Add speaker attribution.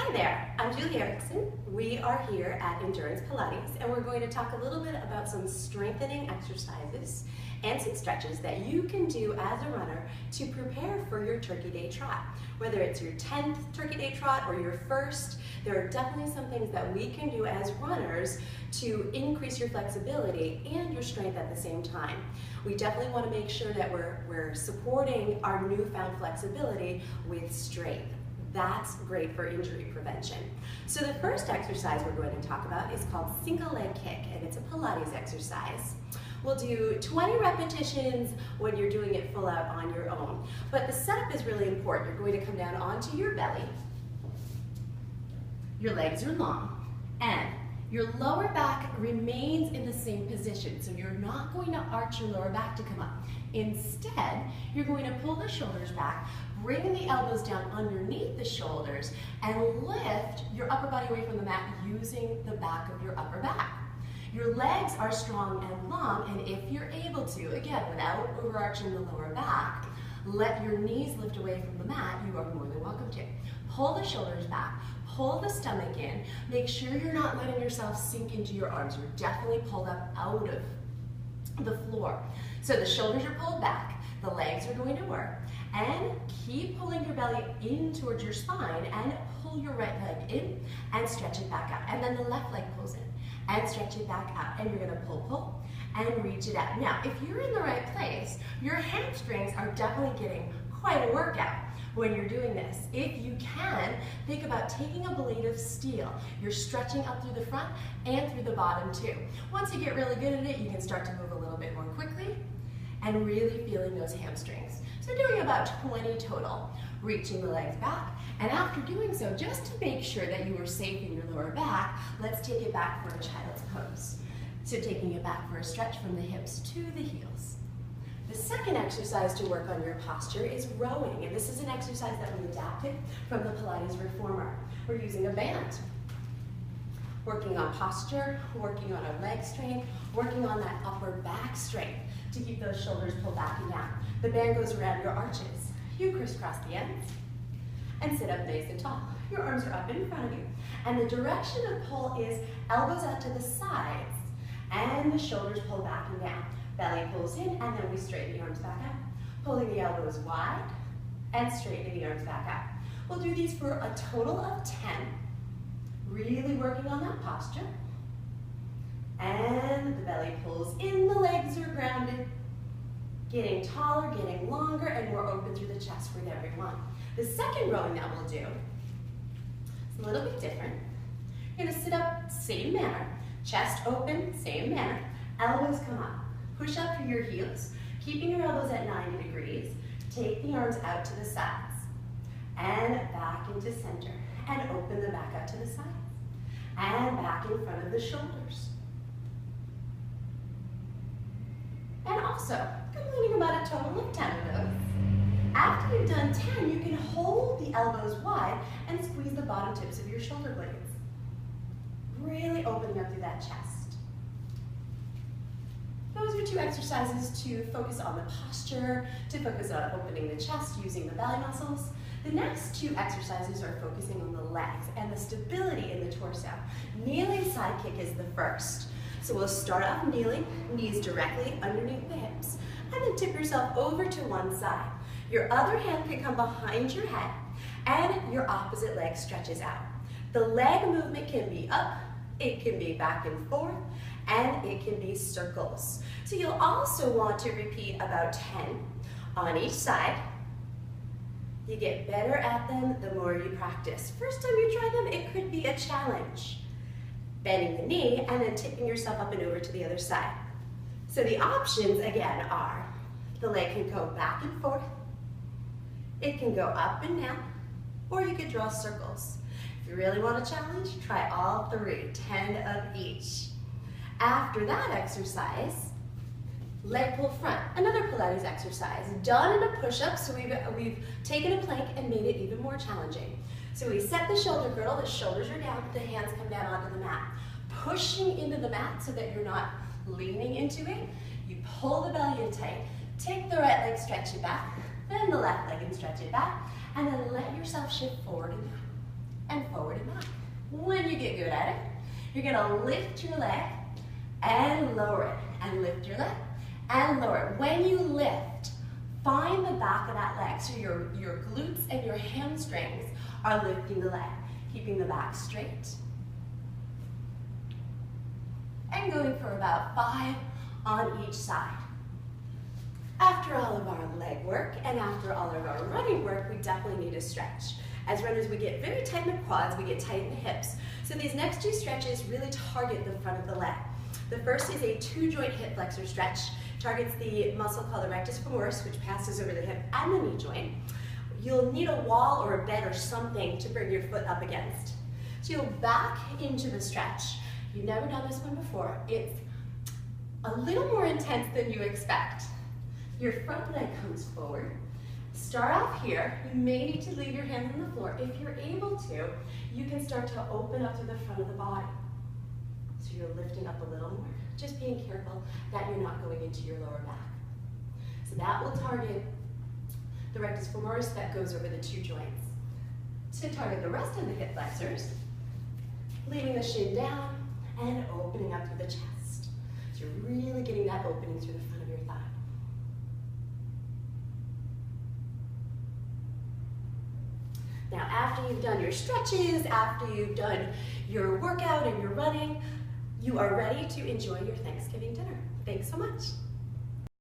Speaker 1: Hi there, I'm Julie Erickson. We are here at Endurance Pilates and we're going to talk a little bit about some strengthening exercises and some stretches that you can do as a runner to prepare for your Turkey Day trot. Whether it's your 10th Turkey Day trot or your first, there are definitely some things that we can do as runners to increase your flexibility and your strength at the same time. We definitely want to make sure that we're supporting our newfound flexibility with strength. That's great for injury prevention. So the first exercise we're going to talk about is called single leg kick, and it's a Pilates exercise. We'll do 20 repetitions when you're doing it full out on your own. But the setup is really important. You're going to come down onto your belly. Your legs are long, and your lower back remains in the same position. So you're not going to arch your lower back to come up. Instead, you're going to pull the shoulders back, bring the elbows down underneath the shoulders, and lift your upper body away from the mat using the back of your upper back. Your legs are strong and long, and if you're able to, again, without overarching the lower back, let your knees lift away from the mat, you are more than welcome to. Pull the shoulders back, pull the stomach in, make sure you're not letting yourself sink into your arms. You're definitely pulled up out of the floor. So the shoulders are pulled back, the legs are going to work, and keep pulling your belly in towards your spine and pull your right leg in and stretch it back out. And then the left leg pulls in and stretch it back out. And you're gonna pull, and reach it out. Now, if you're in the right place, your hamstrings are definitely getting quite a workout when you're doing this. If you can, think about taking a blade of steel. You're stretching up through the front and through the bottom too. Once you get really good at it, you can start to move a little bit more quickly and really feeling those hamstrings. So doing about 20 total, reaching the legs back. And after doing so, just to make sure that you are safe in your lower back, let's take it back for a child's pose. So taking it back for a stretch from the hips to the heels. The second exercise to work on your posture is rowing, and this is an exercise that we adapted from the Pilates Reformer. We're using a band, working on posture, working on our leg strength, working on that upper back strength to keep those shoulders pulled back and down. The band goes around your arches. You crisscross the ends and sit up nice and tall. Your arms are up in front of you, and the direction of pull is elbows out to the sides and the shoulders pull back and down. Belly pulls in, and then we straighten the arms back out. Pulling the elbows wide and straightening the arms back out. We'll do these for a total of 10. Really working on that posture. And the belly pulls in, the legs are grounded. Getting taller, getting longer, and more open through the chest with every one. The second rowing that we'll do is a little bit different. You're gonna sit up, same manner. Chest open, same manner. Elbows come up. Push up through your heels, keeping your elbows at 90 degrees. Take the arms out to the sides and back into center, and open the back out to the sides and back in front of the shoulders. And also, completing about a total of 10 of those. After you've done 10, you can hold the elbows wide and squeeze the bottom tips of your shoulder blades. Really opening up through that chest. Those are two exercises to focus on the posture, to focus on opening the chest using the belly muscles. The next two exercises are focusing on the legs and the stability in the torso. Kneeling side kick is the first. So we'll start off kneeling, knees directly underneath the hips, and then tip yourself over to one side. Your other hand can come behind your head, and your opposite leg stretches out. The leg movement can be up, it can be back and forth, and it can be circles. So you'll also want to repeat about 10 on each side. You get better at them the more you practice. First time you try them, it could be a challenge. Bending the knee and then tipping yourself up and over to the other side. So the options again are, the leg can go back and forth, it can go up and down, or you could draw circles. If you really want a challenge, try all three, 10 of each. After that exercise, leg pull front, another Pilates exercise, done in a push-up, so we've taken a plank and made it even more challenging. So we set the shoulder girdle, the shoulders are down, the hands come down onto the mat. Pushing into the mat so that you're not leaning into it, you pull the belly in tight, take the right leg, stretch it back, then the left leg and stretch it back, and then let yourself shift forward and get good at it. You're gonna lift your leg and lower it, and lift your leg and lower it. When you lift, find the back of that leg. So your glutes and your hamstrings are lifting the leg, keeping the back straight. And going for about 5 on each side. After all of our leg work and after all of our running work, we definitely need a stretch. As runners, we get very tight in the quads, we get tight in the hips. So these next 2 stretches really target the front of the leg. The first is a 2-joint hip flexor stretch. Targets the muscle called the rectus femoris, which passes over the hip and the knee joint. You'll need a wall or a bed or something to bring your foot up against. So you'll back into the stretch. You've never done this one before. It's a little more intense than you expect. Your front leg comes forward. Start off here. You may need to leave your hands on the floor. If you're able to, you can start to open up to the front of the body. So you're lifting up a little more. Just being careful that you're not going into your lower back. So that will target the rectus femoris that goes over the 2 joints. To target the rest of the hip flexors, leaving the shin down and opening up through the chest. So you're really getting that opening through the front of your thigh. Now, after you've done your stretches, after you've done your workout and your running, you are ready to enjoy your Thanksgiving dinner. Thanks so much.